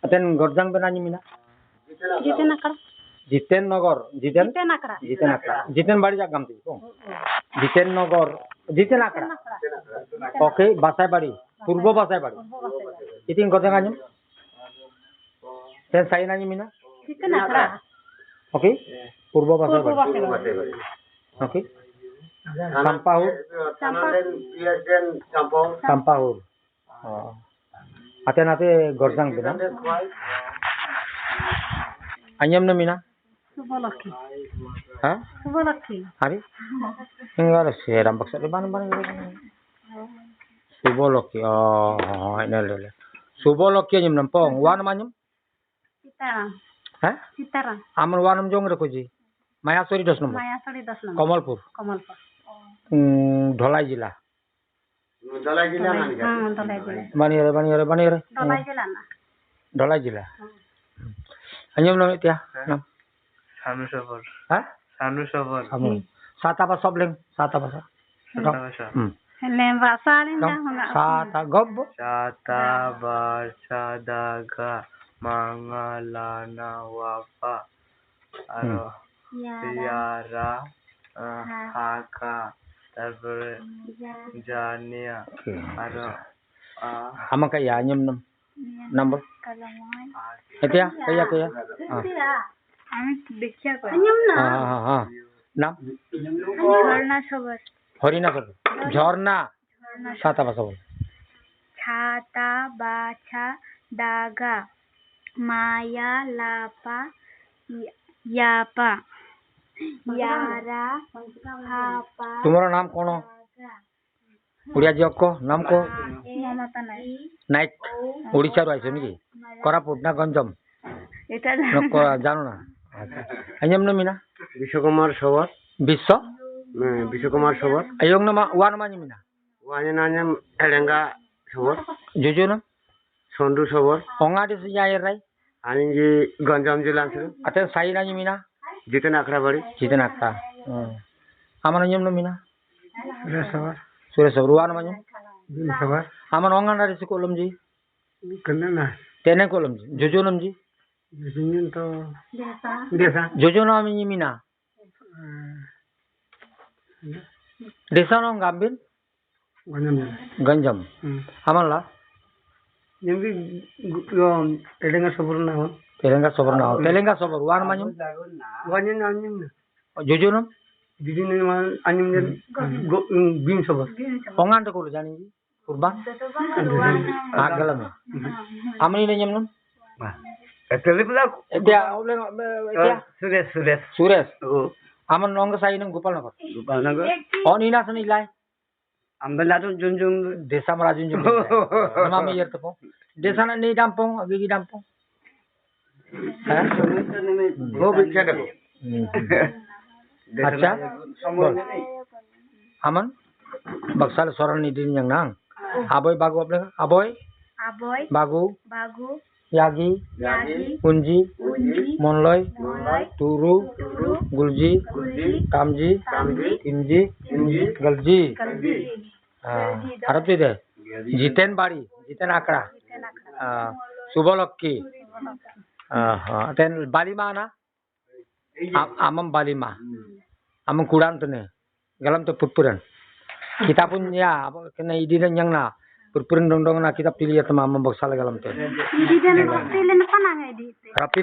Aten Gorjang benani mina. Jiten akar. Jiten Nogor. Jiten akar. Jiten Akra. Jiten bari jagam ti. Jiten Nogor. Jiten Akra. Oke, Basai bari. Purbo Basai bari. Itin Gorjang anyum. Ten sai nani mina. Jiten akar. Oke. Purbo Basai bari. Oke. Sampahur. Sampahur. Oh. Aten Gorjang bina. Anyam na mina. Subolaki. Hah? Subolaki. Hari? Enggak ada sih, rampak sekali ban. Suboloki, oh, ini lele. Suboloki anyam nampong, wan manyam? Citarang. Hah? Citarang. Aman wanam jong rekoji. Mayasori 10 nomor. Mayasori 10 nomor. Komalpur. Komalpur. Dholai jila. Dolai jila. Bani re. Dolai jila na. Dholai jila. Anyam namit ya? Nam. Sanu Sabor. Hah? Sanu Sabor. Kamu. Sata apa sobleng? Sata apa? Lembasa linda. Sata gobbo. Sata Baca Daga Mangalana Wapa Aro Tiara Haka তারপরে জানিয়া আরো Amang kaya anyam nam. Number. Itu ya, kaya. আমি দেখিয়া কই anyam na Nam. ঝর্ণা সবর Horina sir. Jhorna. Sata apa sobol? ছাতা বাছা দাগা মায়া লাপা ইয়াপা यारा हापा Tomorrow नाम कौन हो? उड़िया जी को नाम को মমতা নাই नाइट उड़ीसा रो आइছো নাকি কোরাপুট না গঞ্জম এটা জানো না আচ্ছা anyam na mina বিশ্বকুমার সবর বিশ্বকুমার সবর ayong nama wan ma mina ওয়ানিনানিম এলেঙ্গা সবর jojo na সন্ডু সবর onga de sejaya rai uneasy Ganjam জেলা ছিল aten sai na mina জিতেন আখড়া বাড়ি jiten akta aman anyam na mina সবর sure sabruan ma nyam সবর aman onga na ri kolom ji কেন না tenen kolom ji jojo nam ji জিনিন তো দেশা jojo na mi mina desa no gambin Ganjam জেলা ganjam aman la যেমনি এলেঙ্গা সবর না হন telenga sobor wan ma nyam ওয়ানিনানিম jojo nam দিদিন আনিম বিন সবর onga to ko jani ji kurban agalam amni ne nyam nam টেলিপ্লা dia oleh dia Suresh sures aman nong sai nang gopal nagar Gopalnagar on ina sani lai আমরা লাটু জুনজুম desa marajun jum nama mi yer to desa na ni dampong agi dampong গো বিখ্যাত acha aman baksal soran ni din yang nang aboy bagu apne aboy aboy bagu bagu yagi yagi unji unji monloy moloi turu gulji tamji timji galji kalbi harap tu deh jiten bari jiten akra subolokki ten balima na amam balima amam kuran tu ne galam tu purpuran kita pun ya kena idinan yang na purpuran dong na kita pilih ya teman amam baksal galam tu Hindi din ang pagpili na panangay dito. rapi